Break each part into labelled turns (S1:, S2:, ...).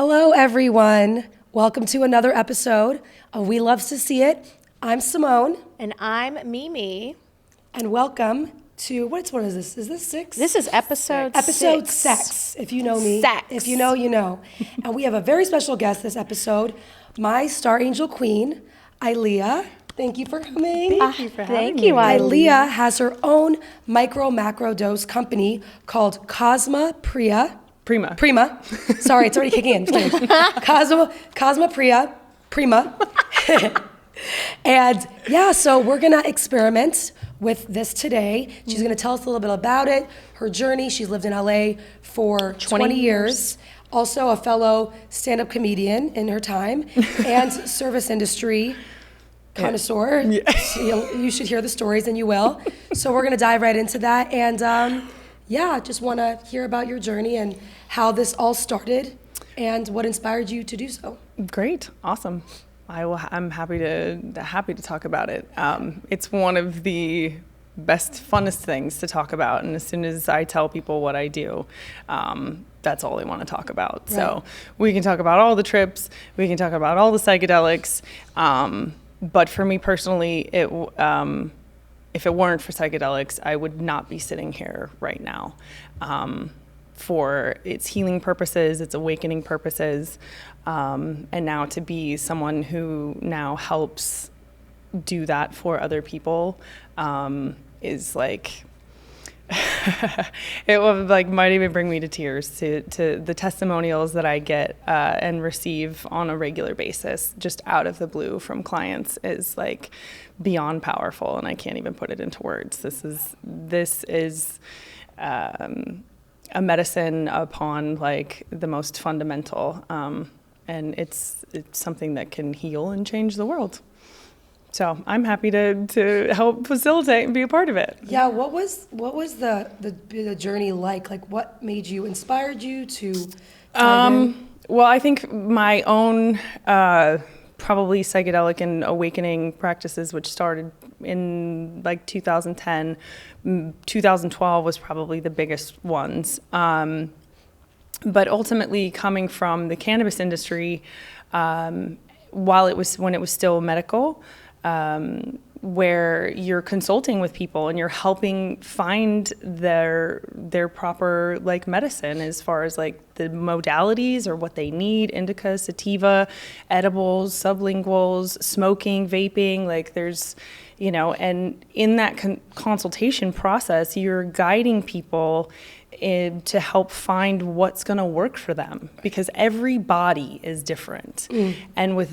S1: Hello, everyone. Welcome to another episode of We Loves to See It. I'm Simone.
S2: And I'm Mimi.
S1: And welcome to, what is this? Is this 6?
S2: This is episode
S1: six. If you know me.
S2: Sex.
S1: If you know, you know. And we have a very special guest this episode, my star angel queen, Ileah. Thank you for coming.
S2: Thank you for having me.
S1: Ileah has her own macro dose company called Cozma Prima. Sorry, it's already kicking in. Cozma Prima. And yeah, so we're gonna experiment with this today. She's gonna tell us a little bit about it, her journey. She's lived in LA for 20 years. Also a fellow stand-up comedian in her time and service industry connoisseur. Yeah. So you should hear the stories, and you will. So we're gonna dive right into that. And just wanna hear about your journey and how this all started and what inspired you to do so.
S3: Great, awesome. I'm happy to talk about it. It's one of the best, funnest things to talk about. And as soon as I tell people what I do, that's all they want to talk about. Right. So we can talk about all the trips, we can talk about all the psychedelics. But for me personally, if it weren't for psychedelics, I would not be sitting here right now. For its healing purposes, its awakening purposes, and now to be someone who now helps do that for other people is like, it will might even bring me to tears to the testimonials that I get and receive on a regular basis, just out of the blue from clients, is like beyond powerful, and I can't even put it into words. This is a medicine upon like the most fundamental, and it's something that can heal and change the world. So I'm happy to help facilitate and be a part of it.
S1: Yeah, what was the journey like? Like, what inspired you to dive in?
S3: Well, I think my own probably psychedelic and awakening practices, which started in like 2010, 2012 was probably the biggest ones. But ultimately, coming from the cannabis industry, when it was still medical, where you're consulting with people and you're helping find their proper like medicine as far as like the modalities or what they need, indica, sativa, edibles, sublinguals, smoking, vaping, like there's, and in that consultation process, you're guiding people to help find what's going to work for them, because every body is different. And with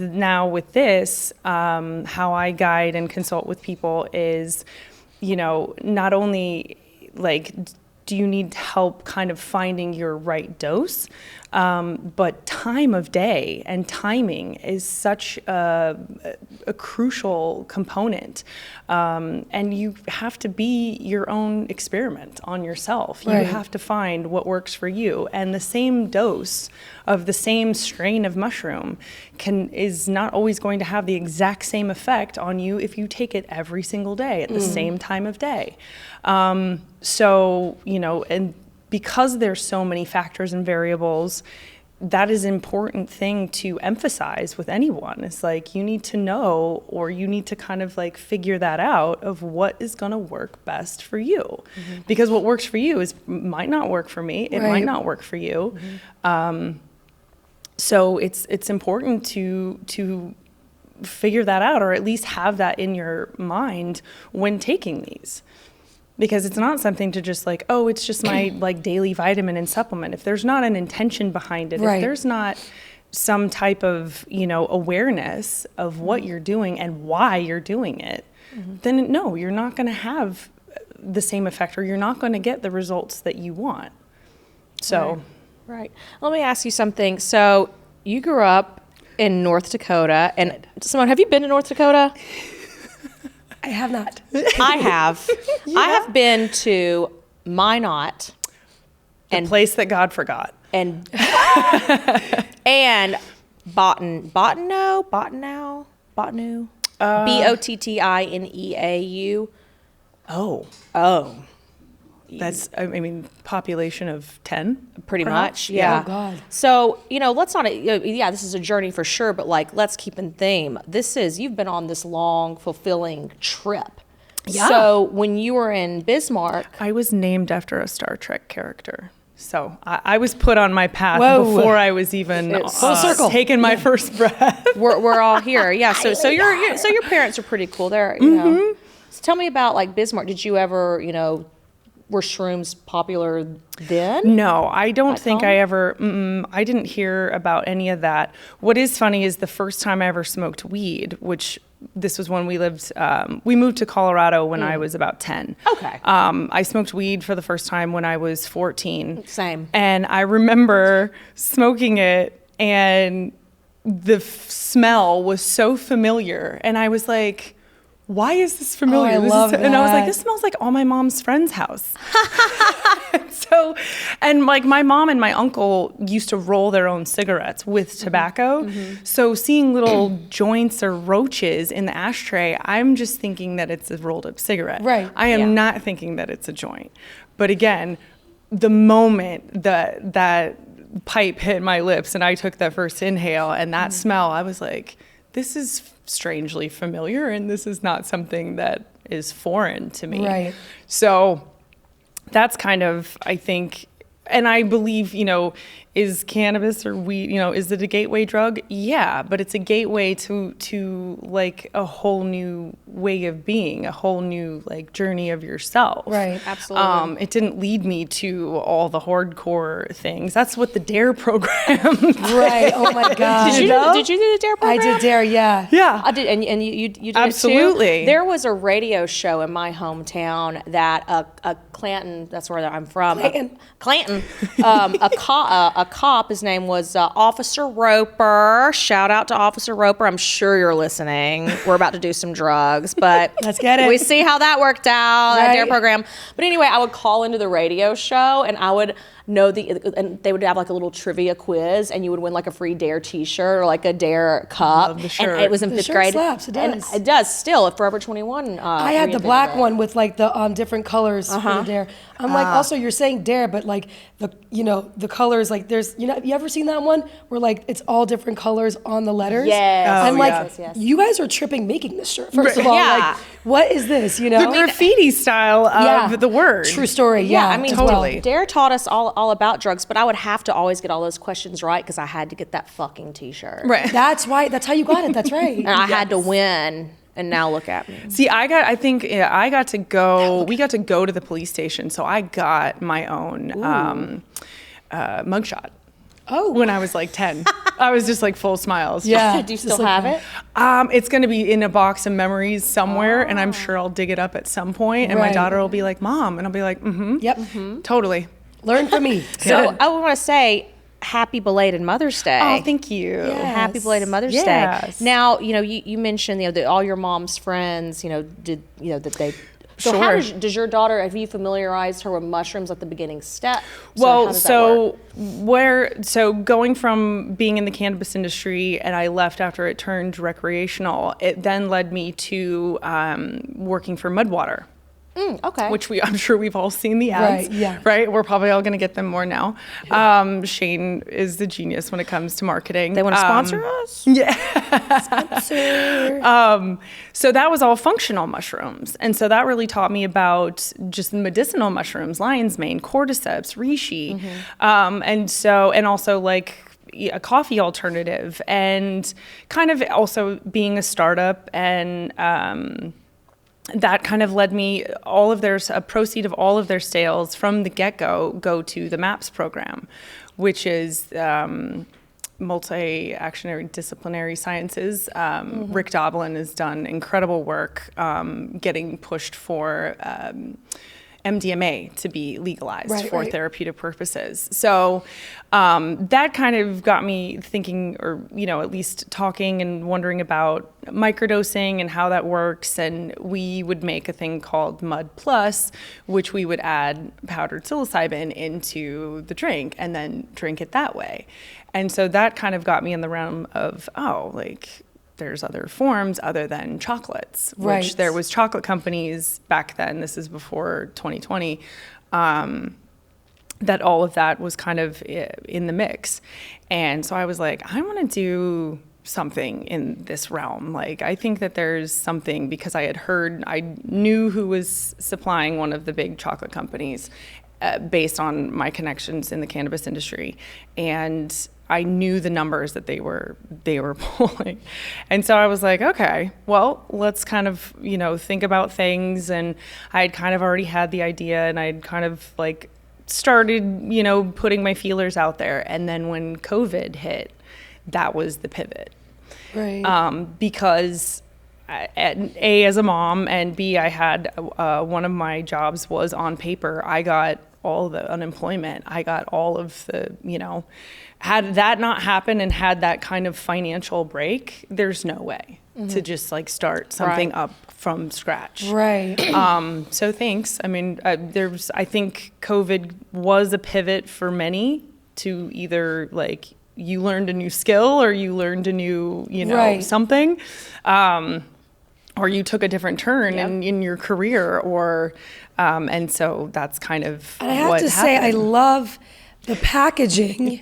S3: this, how I guide and consult with people is, not only like, do you need help kind of finding your right dose, but time of day and timing is such a crucial component. And you have to be your own experiment on yourself. You have to find what works for you. And the same dose of the same strain of mushroom is not always going to have the exact same effect on you if you take it every single day at the same time of day. So, and because there's so many factors and variables, that is an important thing to emphasize with anyone. It's like, you need to know, or you need to kind of like figure that out of what is going to work best for you. Because what works for you might not work for me. It might not work for you. So it's important to figure that out, or at least have that in your mind when taking these. Because it's not something to just like, oh, it's just my like daily vitamin and supplement. If there's not an intention behind it, if there's not some type of, awareness of what you're doing and why you're doing it, then no, you're not going to have the same effect, or you're not going to get the results that you want. So.
S2: Right. Let me ask you something. So you grew up in North Dakota, and Simone, have you been to North Dakota?
S1: I have not.
S2: I have. I have been to Minot.
S3: The place that God forgot.
S2: And Bottineau. Botttineau. Oh.
S3: That's, I mean, population of 10?
S2: Pretty
S3: perhaps?
S2: much, yeah.
S1: Oh, God.
S2: So, let's not, yeah, this is a journey for sure, but like, let's keep in theme. You've been on this long, fulfilling trip.
S3: Yeah.
S2: So, when you were in Bismarck,
S3: I was named after a Star Trek character. So I was put on my path
S1: Whoa.
S3: before I was even
S1: Full circle.
S3: taking my first breath.
S2: we're all here. Yeah. So your parents are pretty cool. They're, know. So tell me about like Bismarck. Did you ever, were shrooms popular then?
S3: No, I don't think
S2: home?
S3: I ever, I didn't hear about any of that. What is funny is the first time I ever smoked weed, which this was when we moved to Colorado when I was about 10.
S2: Okay.
S3: I smoked weed for the first time when I was 14.
S2: Same.
S3: And I remember smoking it and the smell was so familiar. And I was like, why is this familiar?
S1: I love
S3: And I was like,
S1: that.
S3: this smells like all my mom's friends' house. And like my mom and my uncle used to roll their own cigarettes with tobacco. So seeing little joints or roaches in the ashtray, I'm just thinking that it's a rolled up cigarette.
S1: Right.
S3: I am not thinking that it's a joint. But again, the moment that pipe hit my lips and I took that first inhale and that smell, I was like, this is strangely familiar and this is not something that is foreign to me.
S1: Right.
S3: So that's kind of, I think, and I believe, is cannabis or weed, is it a gateway drug? Yeah, but it's a gateway to like a whole new way of being, a whole new like journey of yourself.
S1: Right.
S2: Absolutely.
S3: It didn't lead me to all the hardcore things. That's what the DARE program.
S1: Right. Oh my God.
S2: Did you do the DARE program?
S1: I did DARE, yeah.
S3: Yeah.
S2: I did, and you did
S3: Absolutely.
S2: it too? There was a radio show in my hometown that a Clanton, that's where I'm from. Clanton. A cop, his name was Officer Roper. Shout out to Officer Roper. I'm sure you're listening. We're about to do some drugs, but
S1: Let's get it.
S2: We see how that worked out, that
S1: Right.
S2: DARE program. But anyway, I would call into the radio show and I would know and they would have like a little trivia quiz and you would win like a free DARE t-shirt or like a DARE cup.
S3: Love the shirt.
S2: And it was in
S1: The
S2: fifth
S1: shirt
S2: grade.
S1: slaps, it
S2: And
S1: does.
S2: it does still at Forever 21.
S1: I had the black one with like the different colors for the DARE. I'm like,
S2: Ah.
S1: also you're saying DARE, but like the colors, like there's, you ever seen that one where like it's all different colors on the letters?
S2: Yes.
S1: I'm
S3: Oh,
S1: like,
S3: yeah.
S2: Yes.
S1: you guys are tripping making this shirt. First of all,
S2: Yeah.
S1: like, what is this?
S3: The graffiti style of the word.
S1: True story. Yeah,
S2: I mean,
S1: as well.
S3: totally.
S2: DARE taught us all about drugs, but I would have to always get all those questions right because I had to get that fucking t-shirt.
S3: Right.
S1: That's how you got it. That's right.
S2: And I had to win. And now look at me.
S3: See, we got to go to the police station. So I got my own mugshot.
S1: Oh.
S3: When I was like 10. I was just like full smiles.
S1: Yeah.
S2: Do you
S1: just
S2: still
S1: like
S2: have
S1: that.
S2: it?
S3: It's going to be in a box of memories somewhere, and I'm sure I'll dig it up at some point. And my
S1: Right.
S3: daughter will be like, "Mom," and I'll be like, "Mm-hmm,
S1: Yep.
S3: totally."
S1: Learn from me.
S2: So I want to say happy belated Mother's Day.
S3: Oh, thank you.
S1: Yeah.
S2: Happy belated Mother's
S3: Yes.
S2: Day. Now, you mentioned, that all your mom's friends, that they. So how
S3: Sure.
S2: does your daughter, have you familiarized her with mushrooms at the beginning steps?
S3: Well, so going from being in the cannabis industry and I left after it turned recreational, it then led me to working for Mudwater.
S2: Okay.
S3: Which I'm sure we've all seen the ads,
S1: Right, yeah.
S3: right? We're probably all going to get them more now. Shane is the genius when it comes to marketing.
S2: They want to sponsor us?
S3: So that was all functional mushrooms. And so that really taught me about just medicinal mushrooms, lion's mane, cordyceps, reishi. And also like a coffee alternative and kind of also being a startup and, that kind of led me, a proceed of all of their sales from the get-go go to the MAPS program, which is multi-actionary disciplinary sciences. Rick Doblin has done incredible work getting pushed for MDMA to be legalized for therapeutic purposes. So that kind of got me thinking, or at least talking and wondering about microdosing and how that works. And we would make a thing called Mud Plus, which we would add powdered psilocybin into the drink and then drink it that way. And so that kind of got me in the realm of, there's other forms other than chocolates, which
S1: Right.
S3: there was chocolate companies back then, this is before 2020, that all of that was kind of in the mix. And so I was like, I want to do something in this realm. Like, I think that there's something, because I knew who was supplying one of the big chocolate companies based on my connections in the cannabis industry. And I knew the numbers that they were pulling. And so I was like, okay, well, let's kind of, think about things. And I had kind of already had the idea, and I'd kind of like started, putting my feelers out there. And then when COVID hit, that was the pivot.
S1: Right.
S3: Because A, as a mom, and B, I had one of my jobs was on paper. I got all the unemployment. I got all of the, had that not happened and had that kind of financial break, there's no way to just like start something up from scratch.
S1: Right.
S3: So thanks. I mean, I think COVID was a pivot for many to either like you learned a new skill or you learned a new, something, or you took a different turn in your career, or, and so that's kind of
S1: and I have to say, I love the packaging.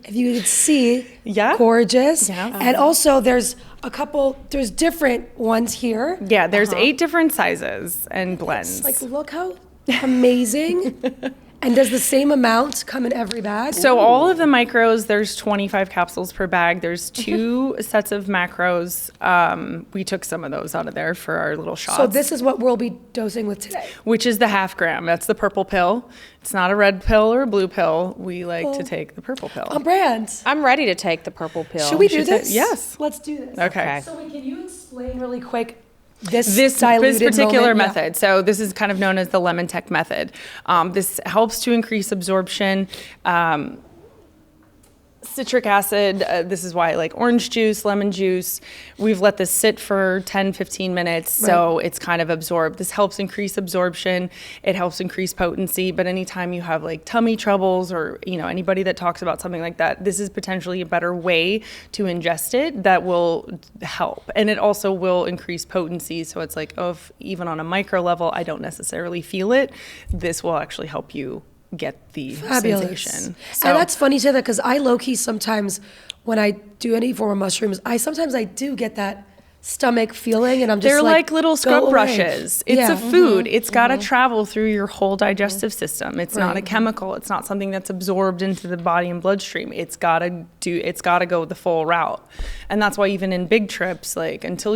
S1: If you could see, gorgeous. Yeah. And also there's there's different ones here.
S3: Yeah, there's 8 different sizes and blends.
S1: It's like, look how amazing. And does the same amount come in every bag?
S3: So all of the micros, there's 25 capsules per bag. There's 2 sets of macros. We took some of those out of there for our little shots.
S1: So this is what we'll be dosing with today.
S3: Which is the half gram. That's the purple pill. It's not a red pill or a blue pill. We like to take the purple pill.
S1: On brand.
S2: I'm ready to take the purple pill.
S1: Should we do this?
S3: Yes.
S1: Let's do this.
S3: Okay.
S1: So can you explain really quick this
S3: particular method? So this is kind of known as the lemon tech method. This helps to increase absorption. Citric acid, this is why I like orange juice, lemon juice. We've let this sit for 10, 15 minutes, so it's kind of absorbed. This helps increase absorption. It helps increase potency, but anytime you have like tummy troubles or, anybody that talks about something like that, this is potentially a better way to ingest it that will help. And it also will increase potency, so it's like, if even on a micro level, I don't necessarily feel it, this will actually help you get the sensation. So,
S1: and that's funny to that, because I low-key sometimes, when I do any form of mushrooms, I do get that stomach feeling, and I'm just
S3: they're like little scrub brushes. It's a food. It's got to travel through your whole digestive system. It's not a chemical. It's not something that's absorbed into the body and bloodstream. It's got to go the full route. And that's why even in big trips, like until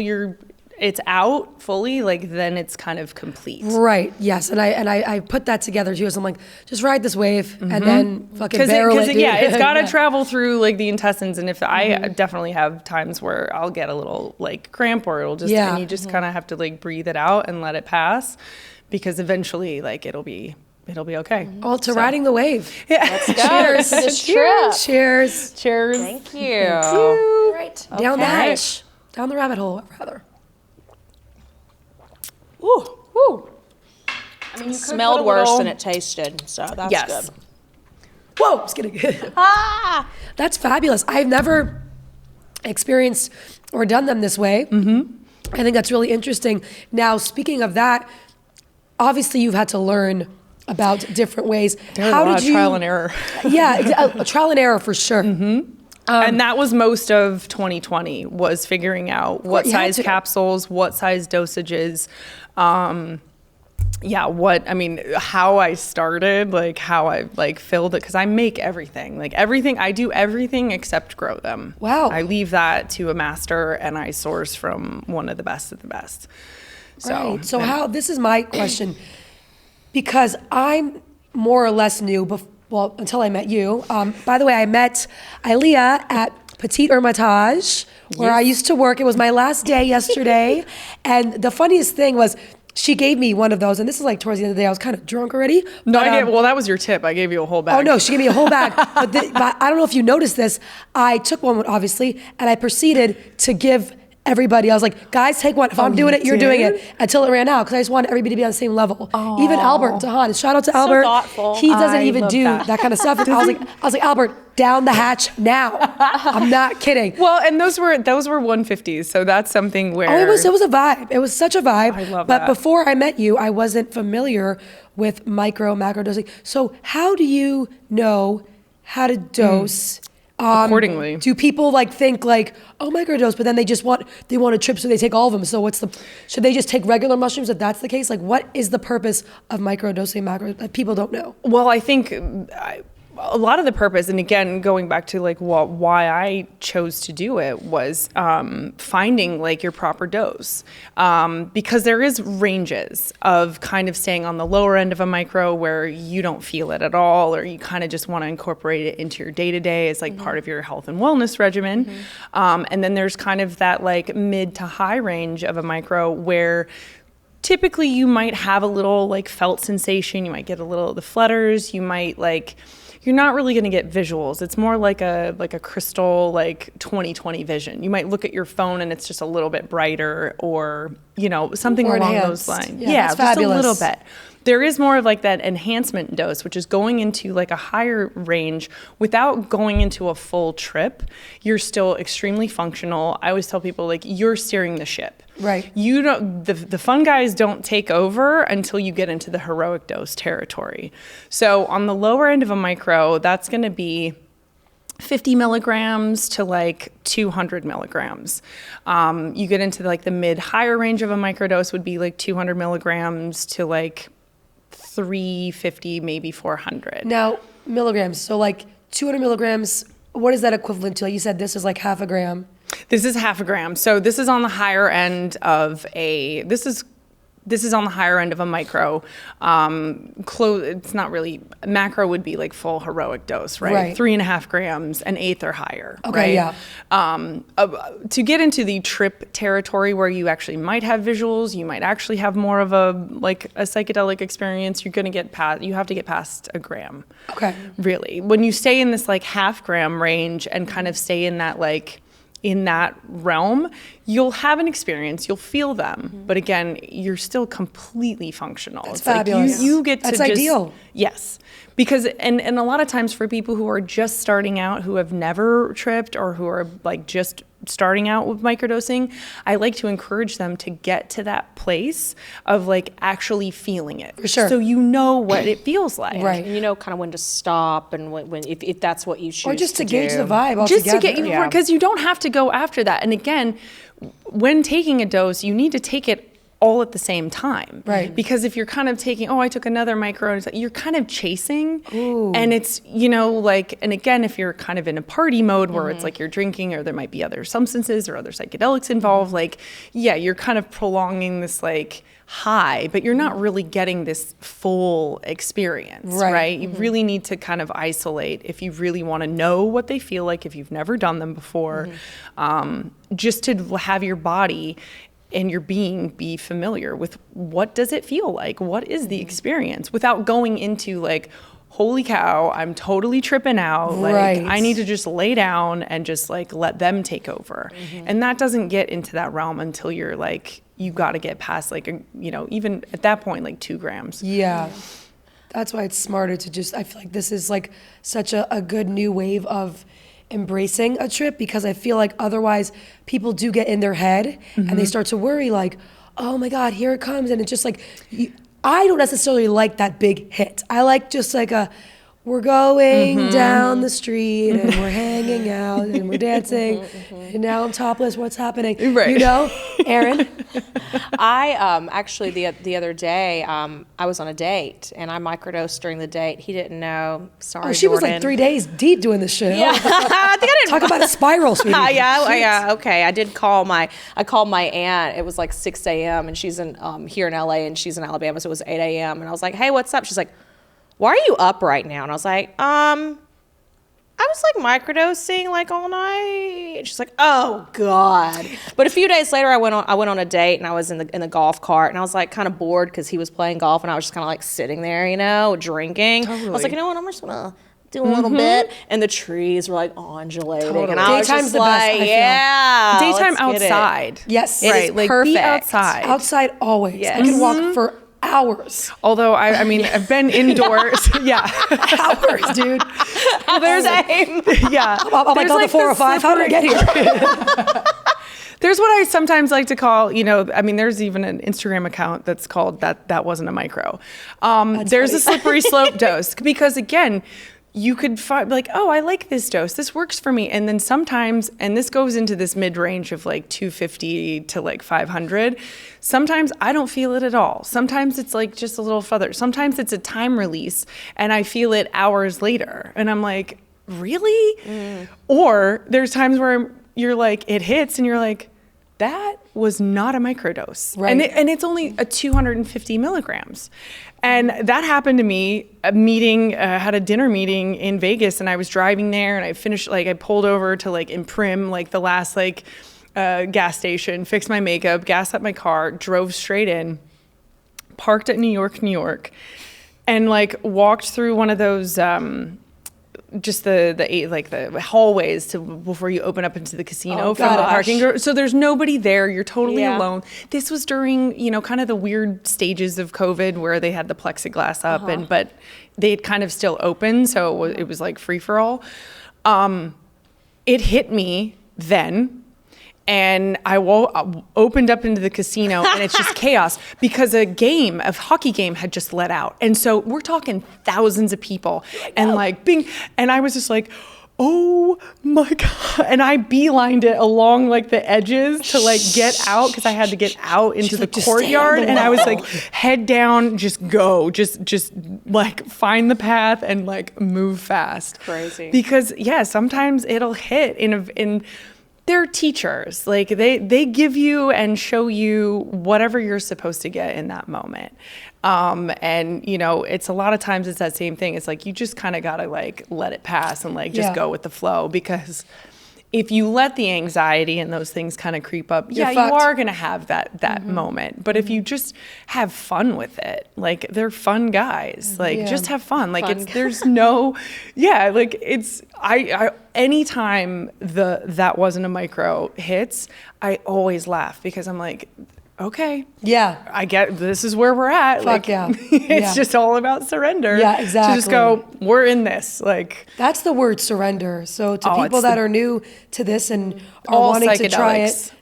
S3: it's out fully, like then it's kind of complete.
S1: Right. Yes. And I put that together too. So I'm like, just ride this wave and then fucking barrel it.
S3: It's got to travel through like the intestines. And if I definitely have times where I'll get a little like cramp, or it'll just, and you just kind of have to like breathe it out and let it pass, because eventually like it'll be okay.
S1: All to riding the wave.
S2: Yeah. Let's go. Cheers. This trip.
S1: Cheers.
S3: Cheers.
S2: Thank you.
S1: Right. Down the hatch. Down the rabbit hole, rather.
S3: Ooh, ooh.
S2: I mean, you smelled worse than it tasted, so that's good.
S1: Whoa, just kidding. That's fabulous. I've never experienced or done them this way. I think that's really interesting. Now, speaking of that, obviously you've had to learn about different ways.
S3: There's a lot of trial and error.
S1: Yeah, trial and error for sure.
S3: And that was most of 2020, was figuring out what size capsules, what size dosages, how I started, like how I like filled it, because I make everything. I do everything except grow them.
S1: Wow.
S3: I leave that to a master, and I source from one of the best of the best.
S1: So this is my question, because I'm more or less new until I met you. By the way, I met Ileah at Petite Hermitage, where I used to work. It was my last day yesterday. And the funniest thing was, she gave me one of those, and this is like towards the end of the day. I was kind of drunk already.
S3: No, that was your tip. I gave you a whole bag.
S1: Oh no, she gave me a whole bag. But I don't know if you noticed this. I took one, obviously, and I proceeded to give everybody. I was like, guys, take one. If I'm doing it, you're doing it. Until it ran out, because I just wanted everybody to be on the same level. Even Albert and Tahan. Shout out to Albert.
S2: thoughtful.
S1: He doesn't
S3: I
S1: even
S3: love
S1: do
S3: that.
S1: kind of stuff. I was like, Albert, down the hatch now. I'm not kidding.
S3: Well, and those were 150s, so that's something where
S1: Oh, it was a vibe. It was such a vibe.
S3: I love
S1: but
S3: that.
S1: before I met you, I wasn't familiar with macro dosing. So how do you know how to dose?
S3: Accordingly.
S1: Do people like think like, oh, microdose, but then they want a trip, so they take all of them. So should they just take regular mushrooms if that's the case? Like, what is the purpose of microdosing macro that people don't know?
S3: Well, I think a lot of the purpose, and again, going back to like why I chose to do it, was finding like your proper dose, because there is ranges of kind of staying on the lower end of a micro where you don't feel it at all, or you kind of just want to incorporate it into your day-to-day as like part of your health and wellness regimen. And then there's kind of that like mid to high range of a micro where typically you might have a little like felt sensation, you might get a little of the flutters, you might like, you're not really going to get visuals. It's more like a crystal, like 20/20 vision. You might look at your phone and it's just a little bit brighter, or, you know, something
S1: Or
S3: along
S1: enhanced.
S3: those lines.
S1: Yeah, that's
S3: just
S1: fabulous.
S3: a little bit. There is more of like that enhancement dose, which is going into like a higher range without going into a full trip. You're still extremely functional. I always tell people, like, you're steering the ship.
S1: Right.
S3: You don't, the fun guys don't take over until you get into the heroic dose territory. So on the lower end of a micro, that's going to be 50 milligrams to like 200 milligrams. You get into like the mid higher range of a microdose would be like 200 milligrams to like 350, maybe 400.
S1: Now, milligrams. So like 200 milligrams, what is that equivalent to? You said this is like half a gram.
S3: This is half a gram. So this is on the higher end of this is on the higher end of a micro. It's not really, macro would be like full heroic dose, right?
S1: Right.
S3: 3.5 grams, an eighth or higher.
S1: Okay,
S3: right?
S1: yeah.
S3: To get into the trip territory where you actually might have visuals, you might actually have more of a psychedelic experience, you have to get past a gram.
S1: Okay.
S3: Really. When you stay in this like half gram range and kind of stay in that like, in that realm, you'll have an experience, you'll feel them, but again, you're still completely functional.
S1: That's
S3: it's
S1: fabulous.
S3: Like you get to
S1: That's
S3: just,
S1: ideal.
S3: Yes, because and a lot of times for people who are just starting out, who have never tripped or who are like just starting out with microdosing, I like to encourage them to get to that place of like actually feeling it.
S1: For sure.
S3: So you know what it feels like.
S1: Right.
S2: And you know kind of when to stop and when if that's what you choose
S1: Or just to
S2: do.
S1: gauge the vibe altogether.
S3: Just to get you,
S2: Yeah.
S3: because you don't have to go after that. And again, when taking a dose, you need to take it all at the same time.
S1: Right.
S3: Because if you're kind of taking, I took another micro, and it's like, you're kind of chasing.
S1: Ooh.
S3: And it's, like, and again, if you're kind of in a party mode where it's like you're drinking or there might be other substances or other psychedelics involved, like, yeah, you're kind of prolonging this like high, but you're not really getting this full experience, right? You really need to kind of isolate if you really want to know what they feel like, if you've never done them before, just to have your body and your being be familiar with what does it feel like? What is the experience without going into like, holy cow, I'm totally tripping out. Like
S1: Right.
S3: I need to just lay down and just like let them take over. And that doesn't get into that realm until you're like, you got to get past like, even at that point, like 2 grams.
S1: Yeah. That's why it's smarter to I feel like this is like such a good new wave of embracing a trip, because I feel like otherwise people do get in their head and they start to worry like, oh my God, here it comes. And it's just like, I don't necessarily like that big hit. I like just like we're going down the street and we're hanging out and we're dancing and now I'm topless. What's happening?
S3: Right.
S1: Aaron?
S2: I actually the other day I was on a date and I microdosed during the date. He didn't know. Sorry,
S1: Oh, she was like
S2: Jordan.
S1: 3 days deep doing this shit.
S2: Yeah, I think I didn't.
S1: Talk about a spiral, sweetie.
S2: Yeah, okay. I called my aunt. It was like 6 a.m. and she's in here in LA and she's in Alabama, so it was 8 a.m. and I was like, hey, what's up? She's like, why are you up right now? And I was like, I was like microdosing like all night. And she's like, oh God. But a few days later, I went on a date and I was in the golf cart and I was like kind of bored because he was playing golf and I was just kind of like sitting there, drinking. I was like, you know what? I'm just gonna do a little bit, and the trees were like undulating,
S3: Totally.
S2: and I was
S1: Daytime's
S2: just
S1: the best, I
S2: like,
S1: feel.
S2: yeah,
S3: Daytime
S2: let's get it.
S3: outside.
S1: Yes.
S2: It is
S3: Right, like
S2: perfect.
S3: be outside.
S1: Outside always. I
S2: Yes.
S1: can walk for hours.
S3: Although I mean, I've been indoors. Yeah.
S1: Hours, dude.
S3: Well, there's
S2: Same.
S3: yeah.
S1: I'm like
S3: There's
S1: on the
S3: the
S1: 405. How did I get here?
S3: There's what I sometimes like to call, I mean, there's even an Instagram account that's called that wasn't a micro. There's a slippery slope dose because again, you could find like, oh, I like this dose. This works for me. And then sometimes, and this goes into this mid-range of like 250 to like 500. Sometimes I don't feel it at all. Sometimes it's like just a little further. Sometimes it's a time release and I feel it hours later. And I'm like, really? Or there's times where you're like, it hits and you're like, that was not a microdose.
S1: Right.
S3: And it's only a 250 milligrams. And that happened to me, had a dinner meeting in Vegas and I was driving there and I finished, like I pulled over to like Imprim, like the last gas station, fixed my makeup, gassed up my car, drove straight in, parked at New York, and like walked through one of those, just the hallways before you open up into the casino from the parking garage. So there's nobody there. You're totally alone. This was during, kind of the weird stages of COVID where they had the plexiglass up but they had kind of still open. So it was like free for all. It hit me then. And I opened up into the casino and it's just chaos because a hockey game had just let out. And so we're talking thousands of people and like bing. And I was just like, oh my God. And I beelined it along like the edges to like get out because I had to get out into the courtyard. And I was like, head down, just go, just like find the path and like move fast.
S2: Crazy.
S3: Because sometimes it'll hit they're teachers. Like they give you and show you whatever you're supposed to get in that moment. And it's a lot of times it's that same thing. It's like, you just kind of got to like let it pass and like just go with the flow, because if you let the anxiety and those things kind of creep up, you are going to have that moment. But if you just have fun with it, like they're fun guys, like just have fun. Like there's no, I anytime that wasn't a micro hits, I always laugh because I'm like, okay.
S1: Yeah.
S3: I get this is where we're at. It's just all about surrender.
S1: Yeah, exactly.
S3: To just go, we're in this. Like,
S1: that's the word, surrender. So to people that are new to this and are wanting to try it,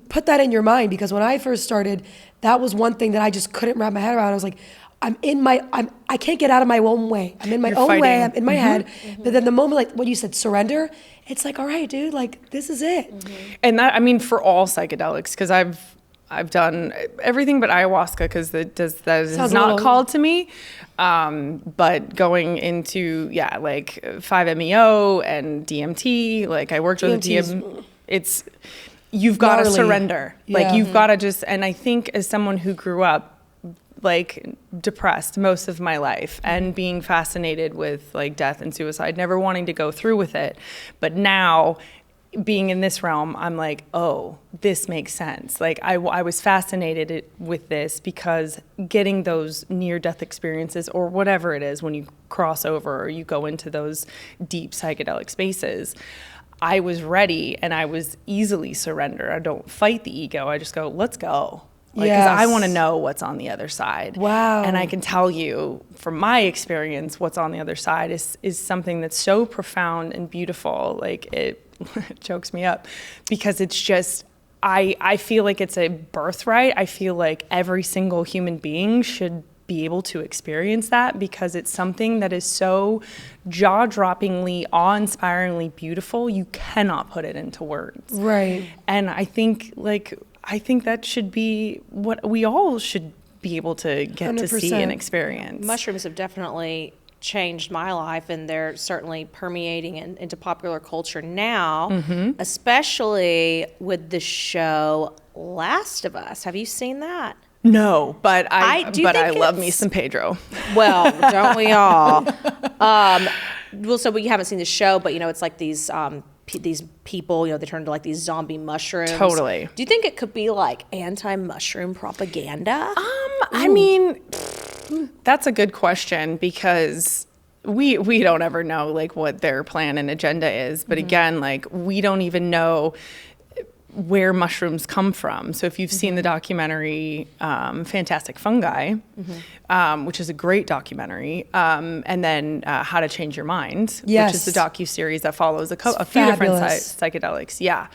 S1: put that in your mind, because when I first started, that was one thing that I just couldn't wrap my head around. I was like, I can't get out of my own way. I'm in my own way. I'm in my head. But then the moment, like what you said, surrender, it's like, all right, dude, like this is it.
S3: And that, I mean, for all psychedelics, because I've done everything but ayahuasca because that is not called to me. But going into, like 5-MeO and DMT, like I worked with DMT, you've got to surrender. Like you've got to just, and I think as someone who grew up like depressed most of my life and being fascinated with like death and suicide, never wanting to go through with it. But now being in this realm, I'm like, oh, this makes sense. Like I was fascinated with this because getting those near-death experiences or whatever it is when you cross over or you go into those deep psychedelic spaces, I was ready and I was easily surrender. I don't fight the ego. I just go, let's go. Because I want to know what's on the other side.
S1: Wow.
S3: And I can tell you from my experience, what's on the other side is something that's so profound and beautiful. Like it chokes me up because it's just, I feel like it's a birthright. I feel like every single human being should be able to experience that because it's something that is so jaw-droppingly, awe-inspiringly beautiful. You cannot put it into words.
S1: Right.
S3: And I think that should be what we all should be able to get 100%. To see and experience.
S2: Mushrooms have definitely changed my life, and they're certainly permeating into popular culture now, especially with the show Last of Us. Have you seen that?
S3: No, but I love me some Pedro.
S2: Well, don't we all? So you haven't seen the show, but it's like these people, they turn into like these zombie mushrooms.
S3: Totally.
S2: Do you think it could be like anti-mushroom propaganda?
S3: I mean, that's a good question because we don't ever know like what their plan and agenda is. But again, like we don't even know where mushrooms come from. So if you've seen the documentary Fantastic Fungi, which is a great documentary, and then How to Change Your Mind,
S1: Yes.
S3: which is the docu-series that follows a few different psychedelics. Yeah.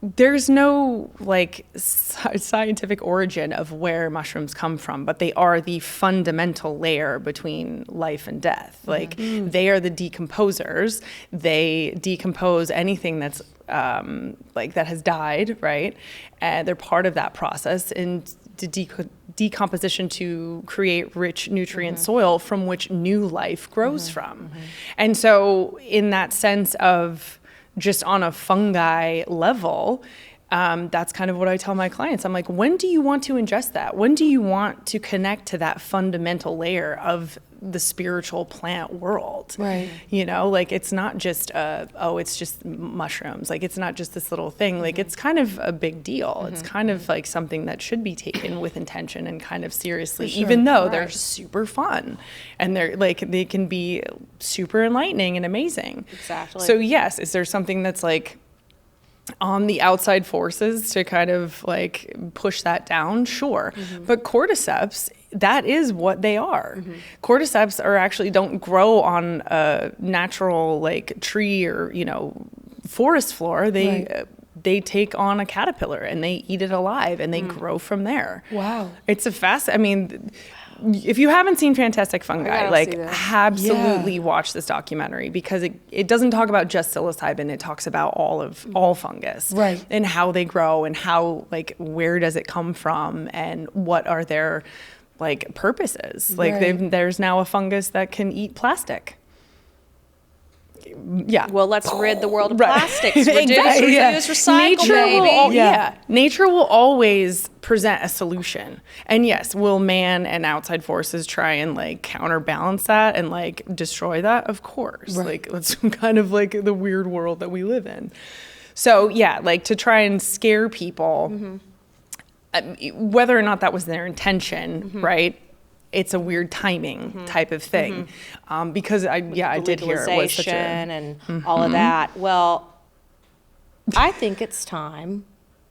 S3: There's no like scientific origin of where mushrooms come from, but they are the fundamental layer between life and death. Like they are the decomposers. They decompose anything that's like that has died, right? And they're part of that process in decomposition to create rich nutrient soil from which new life grows from. And so in that sense of just on a fungi level, that's kind of what I tell my clients. I'm like, when do you want to ingest that? When do you want to connect to that fundamental layer of the spiritual plant world?
S1: Right.
S3: You know, like it's not just, it's just mushrooms. Like it's not just this little thing. Like it's kind of a big deal. It's kind of like something that should be taken with intention and kind of seriously, even though they're super fun and they're like, they can be super enlightening and amazing.
S2: Exactly.
S3: So yes, is there something that's like on the outside forces to kind of like push that down? Sure. But cordyceps, that is what they are. Cordyceps are actually don't grow on a natural like tree or, you know, forest floor. They take on a caterpillar and they eat it alive and they grow from there.
S1: Wow.
S3: It's I mean, if you haven't seen Fantastic Fungi, like absolutely watch this documentary because it doesn't talk about just psilocybin. It talks about all fungus,
S1: right?
S3: And how they grow and how like where does it come from and what are their like purposes. Like there's now a fungus that can eat plastic. Yeah.
S2: Well, let's rid the world of plastics. Reduce,
S3: Exactly,
S2: reduce, recycle, baby.
S3: Nature will always present a solution. And yes, will man and outside forces try and like counterbalance that and like destroy that? Of course. Like that's kind of like the weird world that we live in. So yeah, like to try and scare people, whether or not that was their intention, right? It's a weird timing type of thing, because I did hear it was such a
S2: and all of that. Well, I think it's time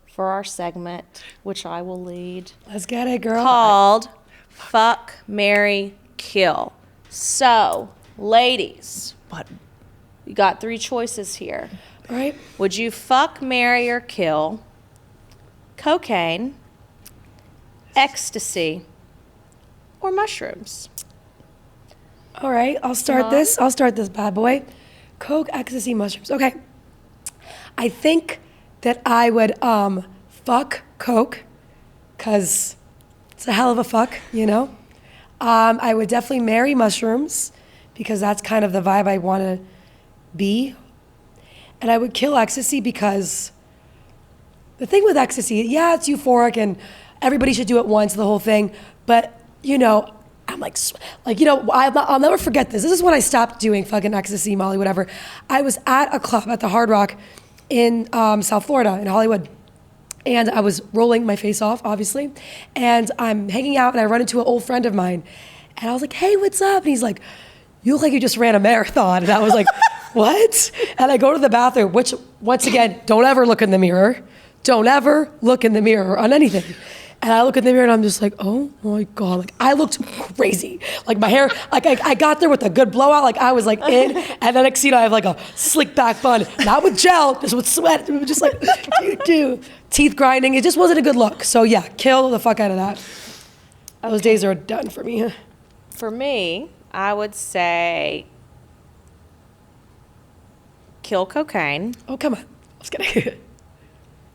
S2: for our segment, which I will lead,
S1: Let's get it, girl.
S2: called "Fuck, Marry, Kill." So, ladies, you got 3 choices here.
S1: All right.
S2: Would you fuck, marry, or kill cocaine, ecstasy, or mushrooms?
S1: All right, I'll start this. I'll start this bad boy. Coke, ecstasy, mushrooms. Okay. I think that I would fuck Coke because it's a hell of a fuck, you know? I would definitely marry mushrooms because that's kind of the vibe I want to be. And I would kill ecstasy because the thing with ecstasy, yeah, it's euphoric and everybody should do it once, the whole thing. But you know, I'm like, you know, I'll never forget this. This is when I stopped doing fucking ecstasy, Molly, whatever. I was at a club at the Hard Rock in South Florida, in Hollywood. And I was rolling my face off, obviously. And I'm hanging out and I run into an old friend of mine. And I was like, hey, what's up? And he's like, you look like you just ran a marathon. And I was like, what? And I go to the bathroom, which, once again, don't ever look in the mirror. Don't ever look in the mirror on anything. And I look in the mirror and I'm just like, oh my God, like I looked crazy. Like my hair, like I got there with a good blowout, like I was like in, and then next thing you know, I have like a slick back bun, not with gel, just with sweat, it was just like, teeth grinding. It just wasn't a good look. So yeah, kill the fuck out of that. Those days are done for me.
S2: For me, I would say kill cocaine.
S1: Oh, come on. I was kidding.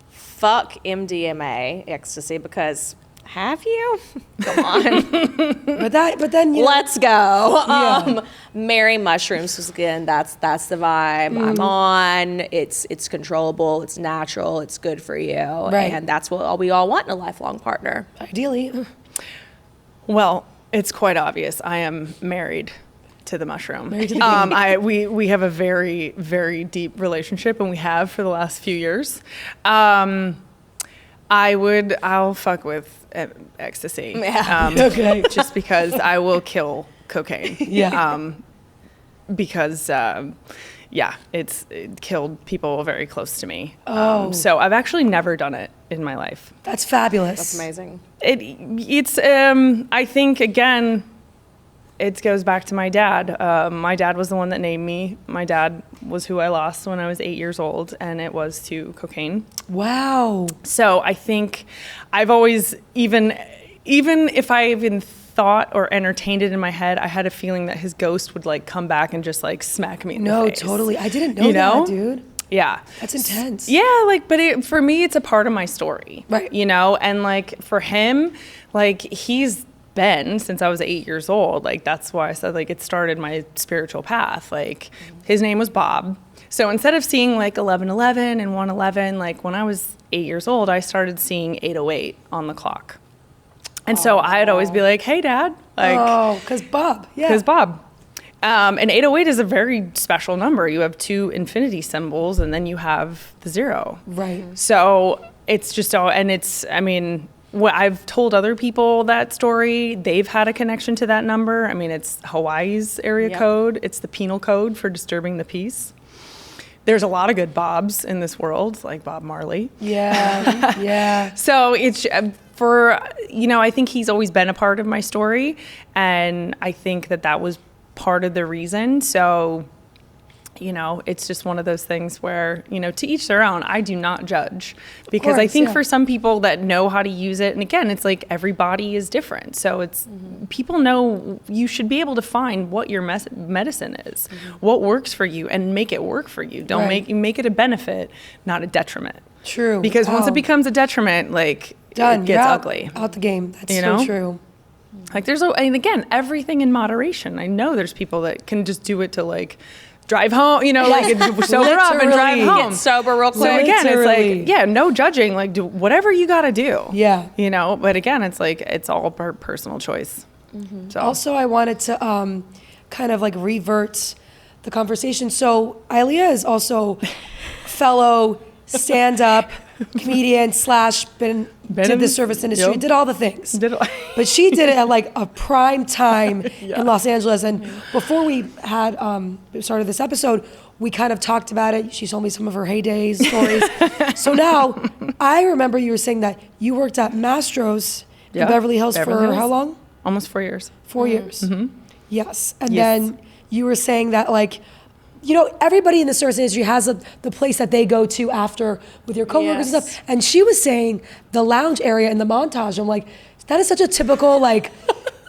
S2: Fuck MDMA, ecstasy, because have you? Come on.
S1: but then you know,
S2: Let's go. Marry mushrooms, because again, that's the vibe I'm on. It's controllable, it's natural, it's good for you.
S1: Right.
S2: And that's what we all want in a lifelong partner.
S1: ideally.
S3: Well, it's quite obvious. I am married to the mushroom.
S1: Married to the
S3: We have a very, very deep relationship, and we have for the last few years. I'll fuck with ecstasy.
S1: Okay.
S3: Just because I will kill cocaine.
S1: Yeah.
S3: Because, it killed people very close to me.
S1: Oh.
S3: So I've actually never done it in my life.
S1: That's fabulous.
S2: That's amazing.
S3: It's I think, again, it goes back to my dad. My dad was the one that named me. My dad was who I lost when I was 8 years old, and it was to cocaine.
S1: Wow.
S3: So I think I've always, even if I even thought or entertained it in my head, I had a feeling that his ghost would like come back and just like smack me in the face.
S1: No, totally. I didn't know that, dude.
S3: Yeah.
S1: That's intense.
S3: Yeah, like, but for me, it's a part of my story.
S1: Right.
S3: And like for him, like he's been since I was 8 years old. Like that's why I said like it started my spiritual path. Like his name was Bob. So instead of seeing like 1111 and 111, like when I was 8 years old, I started seeing 808 on the clock. And so I'd always be like, hey, Dad. Like,
S1: because Bob. Yeah.
S3: Because Bob. And 808 is a very special number. You have two infinity symbols, and then you have the 0.
S1: Right.
S3: So it's just all, and it's, I mean, what I've told other people that story, they've had a connection to that number. I mean, it's Hawaii's area code. It's the penal code for disturbing the peace. There's a lot of good Bobs in this world, like Bob Marley.
S1: Yeah. Yeah.
S3: So it's I think he's always been a part of my story, and I think that was part of the reason. So, it's just one of those things where, to each their own. I do not judge, because I think for some people that know how to use it, and again, it's like every body is different. So it's people know you should be able to find what your medicine is, what works for you, and make it work for you. Don't make it a benefit, not a detriment.
S1: True.
S3: Because once it becomes a detriment, like
S1: done.
S3: it gets ugly.
S1: Out the game. That's so true.
S3: Like and again, everything in moderation. I know there's people that can just do it to like drive home, like sober up and drive home.
S2: Get sober real quick.
S3: So again, it's like, no judging, like do whatever you got to do.
S1: Yeah.
S3: But again, it's like, it's all personal choice. So.
S1: Also, I wanted to kind of like revert the conversation. So Ileah is also fellow stand-up comedian / did the service industry, did all the things. But she did it at like a prime time in Los Angeles. And before we had started this episode, we kind of talked about it. She told me some of her heydays stories. So now I remember you were saying that you worked at Mastro's in Beverly Hills for how long?
S3: Almost 4 years.
S1: 4 years. Mm-hmm. Yes. And then you were saying that like, everybody in the service industry has the place that they go to after with your coworkers and stuff. And she was saying the lounge area in the Montage. I'm like, that is such a typical like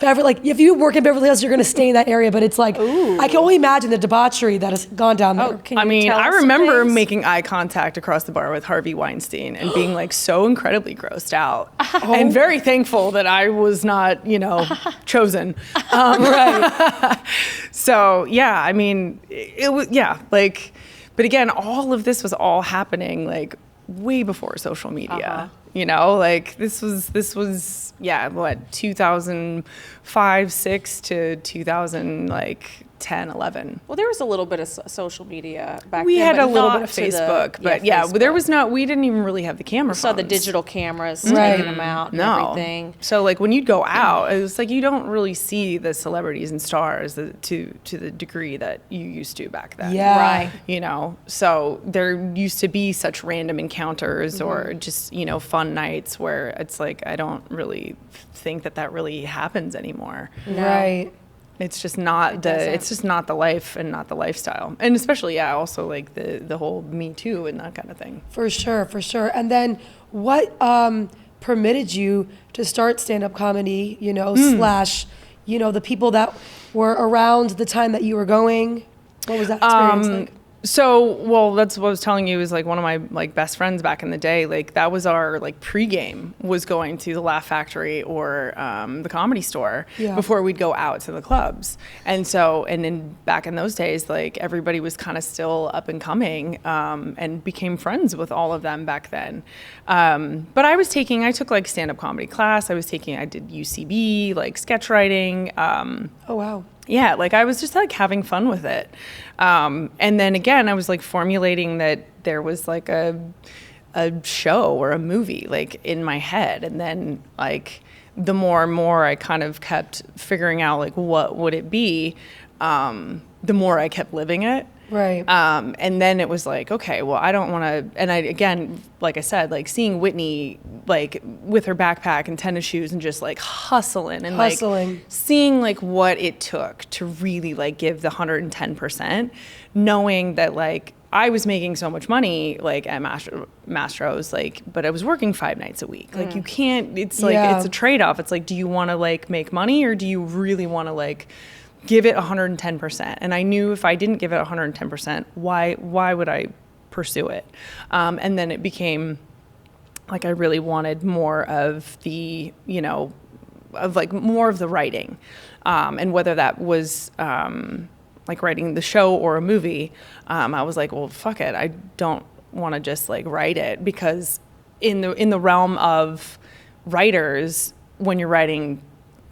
S1: if you work in Beverly Hills, you're going to stay in that area. But it's like, I can only imagine the debauchery that has gone down there.
S3: I remember making eye contact across the bar with Harvey Weinstein and being like so incredibly grossed out and very thankful that I was not, chosen. Right. So, yeah, it was, but again, all of this was all happening like way before social media. This was 2005, 6 to 2010, 11.
S2: Well, there was a little bit of social media back then.
S3: We had
S2: but
S3: a little
S2: not
S3: bit of
S2: to the-
S3: Facebook, but
S2: Facebook.
S3: there was not, we didn't even really have the camera
S2: Saw the
S3: phones.
S2: digital cameras taking them out and everything.
S3: So like when you'd go out, it was like you don't really see the celebrities and stars to the degree that you used to back then.
S1: Yeah.
S2: Right.
S3: So there used to be such random encounters or just, fun nights where it's like, I don't really think that really happens anymore.
S2: No.
S1: Right.
S3: It's just not it's just not the life and not the lifestyle. And especially, also like the whole Me Too and that kind of thing.
S1: For sure. And then what permitted you to start stand-up comedy, / the people that were around the time that you were going? What was that experience like?
S3: So, that's what I was telling you is like one of my like best friends back in the day, like that was our like pregame was going to the Laugh Factory or the Comedy Store before we'd go out to the clubs. And so, and then back in those days, like everybody was kind of still up and coming and became friends with all of them back then. But I took like stand-up comedy class. I did UCB, like sketch writing.
S1: Oh, wow.
S3: Yeah, like I was just like having fun with it. And then again, I was like formulating that there was like a show or a movie like in my head. And then like the more and more I kind of kept figuring out like what would it be, the more I kept living it.
S1: Right.
S3: And then it was like, okay, well, I don't want to, and I, again, like I said, like seeing Whitney, like with her backpack and tennis shoes and just like hustling and like seeing like what it took to really like give the 110%, knowing that like I was making so much money like at Mastro's, like, but I was working 5 nights a week. Like you can't, it's like, it's a trade-off. It's like, do you want to like make money or do you really want to like give it 110%? And I knew if I didn't give it 110%, why would I pursue it? And then it became like I really wanted more of the, you know, of like more of the writing. And whether that was like writing the show or a movie, I was like, well, fuck it. I don't want to just like write it, because in the realm of writers, when you're writing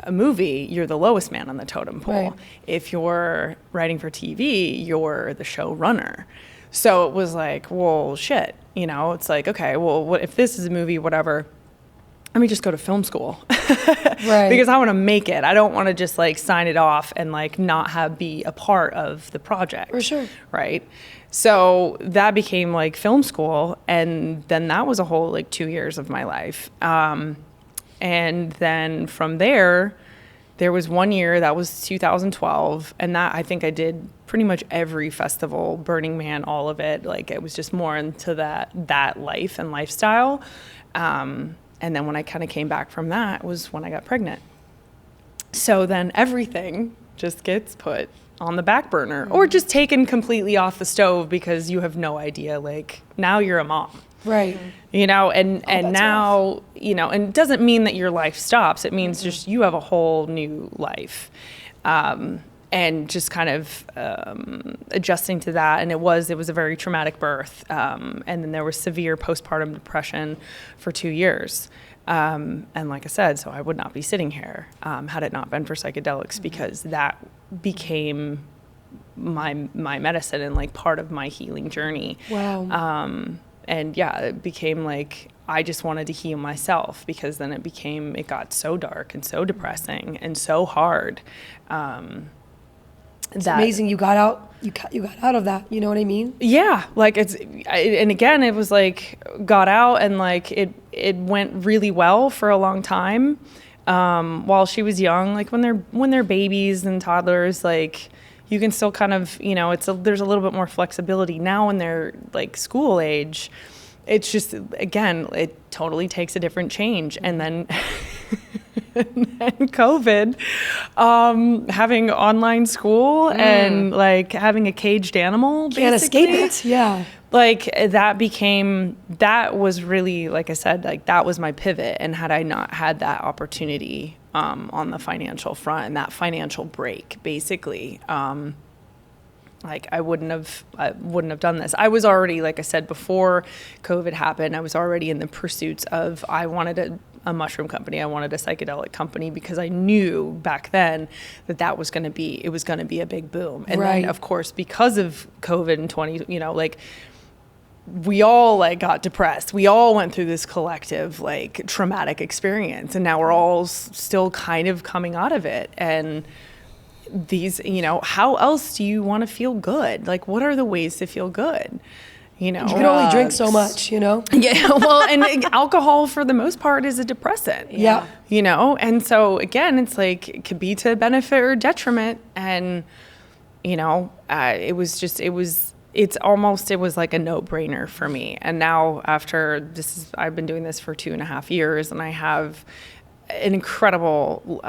S3: a movie, you're the lowest man on the totem pole. Right. If you're writing for TV, you're the showrunner. So it was like, well, shit, you know, it's like, okay, well, what if this is a movie, whatever, let me just go to film school. Right. Because I want to make it. I don't want to just like sign it off and like not be a part of the project.
S1: For sure.
S3: Right. So that became like film school. And then that was a whole like 2 years of my life. And then from there was 1 year, that was 2012. And that, I think I did pretty much every festival, Burning Man, all of it. Like it was just more into that life and lifestyle. And then when I kind of came back from that was when I got pregnant. So then everything just gets put on the back burner or just taken completely off the stove because you have no idea, like now you're a mom.
S1: Right.
S3: You know, and now,
S1: rough.
S3: you know, and it doesn't mean that your life stops. It means just you have a whole new life. And just kind of adjusting to that. And it was a very traumatic birth. And then there was severe postpartum depression for 2 years. And like I said, so I would not be sitting here had it not been for psychedelics, because that became my medicine and like part of my healing journey.
S1: Wow.
S3: And yeah, it became like I just wanted to heal myself, because then it got so dark and so depressing and so hard.
S1: It's amazing you got out. You got out of that. You know what I mean?
S3: Yeah, like and again, it was like got out and like it went really well for a long time. While she was young, like when they're babies and toddlers, like you can still kind of, you know, there's a little bit more flexibility. Now when they're like school age, it's just, again, it totally takes a different change. And then COVID, having online school and like having a caged animal,
S1: can't escape it. Yeah.
S3: Like that was really, like I said, like that was my pivot. And had I not had that opportunity on the financial front and that financial break, basically, like I wouldn't have done this. I was already, like I said, before COVID happened, I was already in the pursuits of, I wanted a mushroom company. I wanted a psychedelic company, because I knew back then that was going to be a big boom. And then of course, because of COVID in 20, you know, like we all like got depressed. We all went through this collective like traumatic experience, and now we're all still kind of coming out of it. And these, you know, how else do you want to feel good? Like, what are the ways to feel good? You know,
S1: you can only drink so much, you know?
S3: Yeah, well, and alcohol for the most part is a depressant.
S1: Yeah.
S3: You know, and so again, it's like, it could be to benefit or detriment. And, you know, it was like a no-brainer for me. And now I've been doing this for 2.5 years, and I have an incredible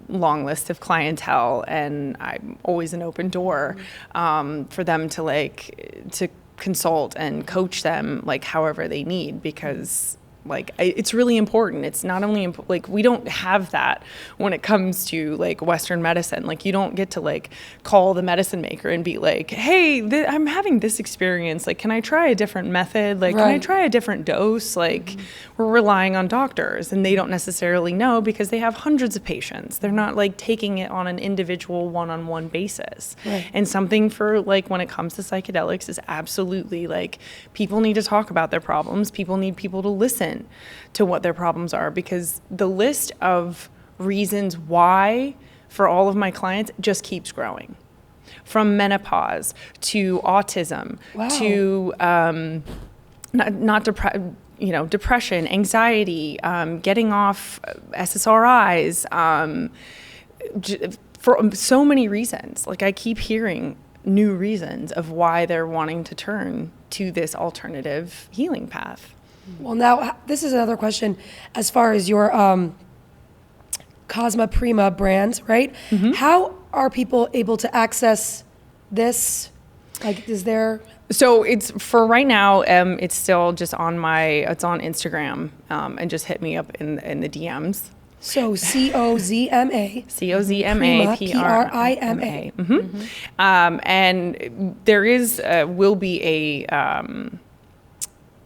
S3: long list of clientele, and I'm always an open door for them to consult and coach them like however they need, because like it's really important. It's not only like we don't have that when it comes to like Western medicine. Like you don't get to like call the medicine maker and be like, hey, I'm having this experience, like can I try a different method, like can I try a different dose? Like we're relying on doctors, and they don't necessarily know, because they have hundreds of patients. They're not like taking it on an individual one-on-one basis. And something for like when it comes to psychedelics is absolutely like people need to talk about their problems. People need people to listen listen to what their problems are, because the list of reasons why for all of my clients just keeps growing. From menopause to autism to depression, anxiety, getting off SSRIs, for so many reasons. Like, I keep hearing new reasons of why they're wanting to turn to this alternative healing path.
S1: Well, now this is another question as far as your Cozma Prima brand, right? How are people able to access this? Like, is there...
S3: So it's, for right now, it's still just it's on Instagram, and just hit me up in the DMs.
S1: So Cozma.
S3: Cozma, Prima. And there will be a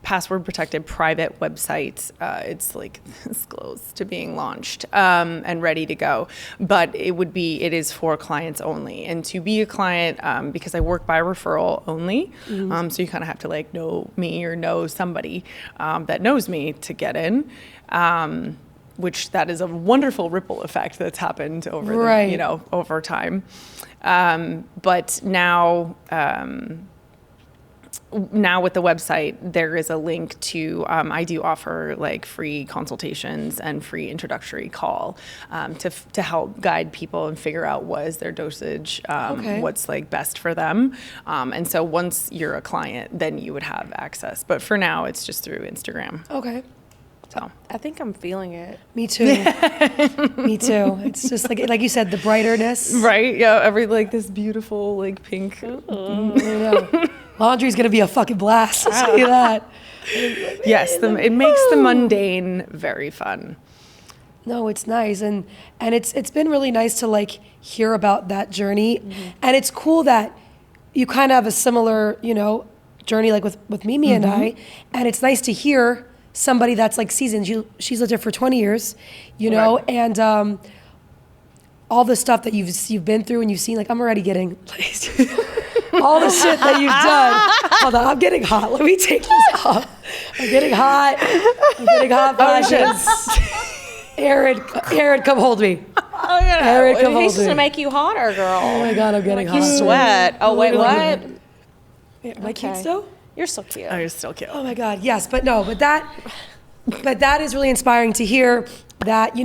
S3: password protected private website. It's like this close to being launched, and ready to go. But it is for clients only. And to be a client, because I work by referral only, so you kind of have to like know me or know somebody that knows me to get in. Which that is a wonderful ripple effect that's happened over over time. But now with the website, there is a link to, I do offer like free consultations and free introductory call to help guide people and figure out what is their dosage, what's like best for them. And so once you're a client, then you would have access. But for now, it's just through Instagram.
S1: Okay.
S3: So
S2: I think I'm feeling it.
S1: Me too. Me too. It's just like you said, the brighterness.
S3: Right? Yeah. Every like this beautiful like pink.
S1: I know. Laundry's gonna be a fucking blast. I'll tell you that.
S3: Yes, it makes the mundane very fun.
S1: No, it's nice, and it's been really nice to like hear about that journey, and it's cool that you kind of have a similar journey like with Mimi and I, and it's nice to hear somebody that's like seasoned. She's lived here for 20 years, and all the stuff that you've been through and you've seen. Like, I'm already getting all the shit that you've done. Hold on, I'm getting hot. Let me take this off. I'm getting hot. Flashes. Aaron, come hold me.
S2: Oh,
S1: Aaron, come hold
S2: he's
S1: me.
S2: to make you hotter, girl.
S1: Oh my God, I'm getting hot.
S2: You sweat. Oh wait, what?
S1: Am I cute still?
S2: You're so cute.
S3: Oh, you're still cute.
S1: Oh my God, yes, but that is really inspiring to hear that,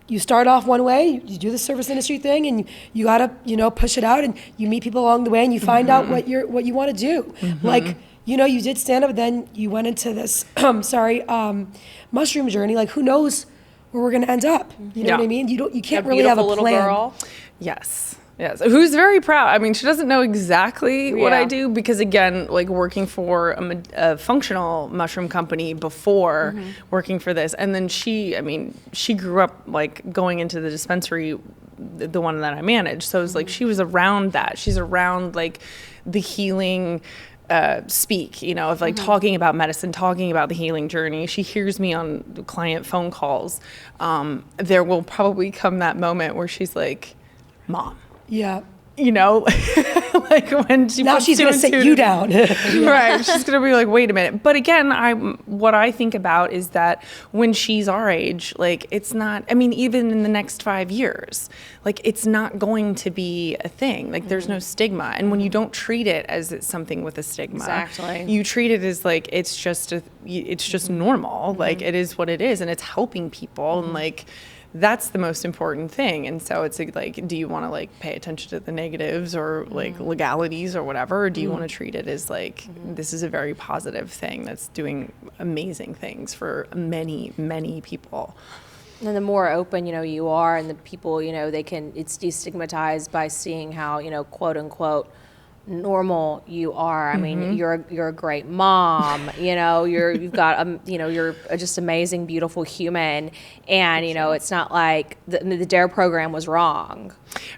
S1: you start off one way, you do the service industry thing, and you gotta, push it out, and you meet people along the way, and you find out what you want to do. Like, you did stand up, then you went into this, mushroom journey. Like, who knows where we're gonna end up? You know what I mean? You can't really have a
S2: little
S1: plan.
S2: Girl.
S3: Yes. Who's very proud. I mean, she doesn't know exactly what I do, because again, like working for a functional mushroom company before working for this. And then she grew up like going into the dispensary, the one that I managed. So it's like, she was around that. She's around like the healing speak, of like talking about medicine, talking about the healing journey. She hears me on client phone calls. There will probably come that moment where she's like, Mom.
S1: Yeah.
S3: Like when
S1: she's gonna sit you down.
S3: Right. She's gonna be like, wait a minute. But again, what I think about is that when she's our age, like, it's not, even in the next 5 years, like, it's not going to be a thing. Like, there's no stigma. And when you don't treat it as it's something with a stigma,
S2: exactly,
S3: you treat it as like, it's just normal. Like, it is what it is, and it's helping people, and like, that's the most important thing. And so it's like, do you want to like pay attention to the negatives or like legalities or whatever, or do you want to treat it as like, this is a very positive thing that's doing amazing things for many, many people?
S2: And the more open, you are, and the people, it's destigmatized by seeing how, quote unquote, normal you are. I mean, you're a great mom, you've got, you're just amazing, beautiful human. And, it's not like the DARE program was wrong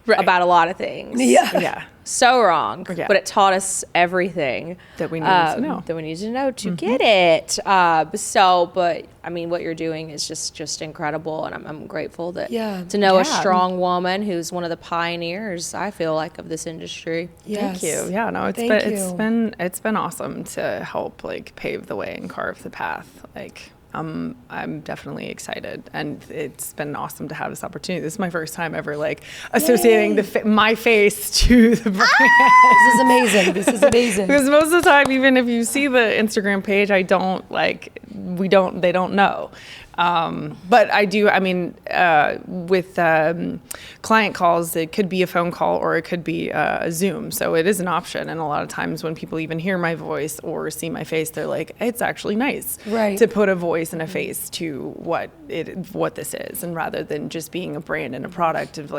S2: about a lot I Yeah. So wrong. Yeah. But it taught us everying
S3: that we needed to know.
S2: That we needed to know to get it. But what you're doing is just incredible, and I'm grateful that to know a strong woman who's one of the pioneers, I feel like, of this industry.
S1: Yes.
S3: Thank you. Yeah, no, it's been awesome to help like pave the way and carve the path. Like, I'm definitely excited, and it's been awesome to have this opportunity. This is my first time ever like associating my face to the brand.
S1: This is amazing. This is amazing.
S3: Because most of the time, even if you see the Instagram page, they don't know. But I do, with client calls, it could be a phone call or it could be a Zoom. So it is an option. And a lot of times when people even hear my voice or see my face, they're like, it's actually nice to put a voice and a face to what this is. And rather than just being a brand and a product of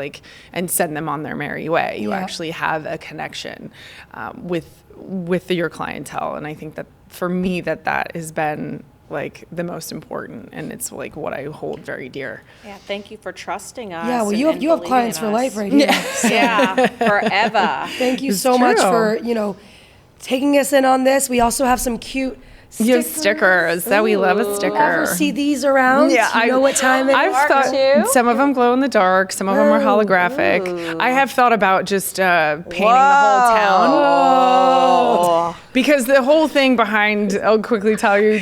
S3: and send them on their merry way, you actually have a connection with your clientele. And I think that for me, that has been the most important, and it's what I hold very dear.
S2: Yeah, thank you for trusting us.
S1: Yeah, well, you have clients for life right here.
S2: Yeah, forever.
S1: Thank you so much for taking us in on this. We also have some cute
S3: You have stickers. That we love a sticker.
S1: Ever see these around?
S3: Yeah,
S1: you know what time it is?
S3: I've thought some of them glow in the dark. Some of them are holographic. Ooh. I have thought about just painting the whole town.
S2: Oh.
S3: Because the whole thing behind, I'll quickly tell you,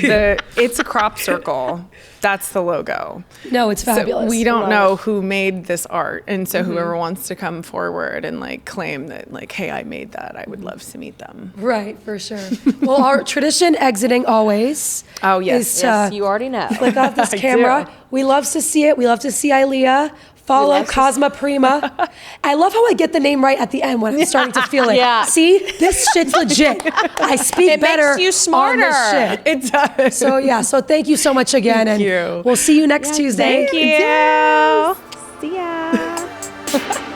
S3: it's a crop circle. That's the logo.
S1: No, it's fabulous.
S3: So we don't know who made this art. And so whoever wants to come forward and claim that hey, I made that, I would love to meet them.
S1: Right, for sure. Well, our tradition exiting always.
S3: Oh, yes.
S1: Is to
S2: yes, you already know.
S1: Click off this camera. We love to see it. We love to see Ileah. Follow Cozma Prima. I love how I get the name right at the end when I'm starting to feel it.
S2: Yeah.
S1: See, this shit's legit. I speak better.
S2: It makes you smarter.
S1: On this shit.
S3: It does.
S1: So thank you so much again.
S3: Thank you.
S1: We'll see you next Tuesday.
S2: Thank you. See ya.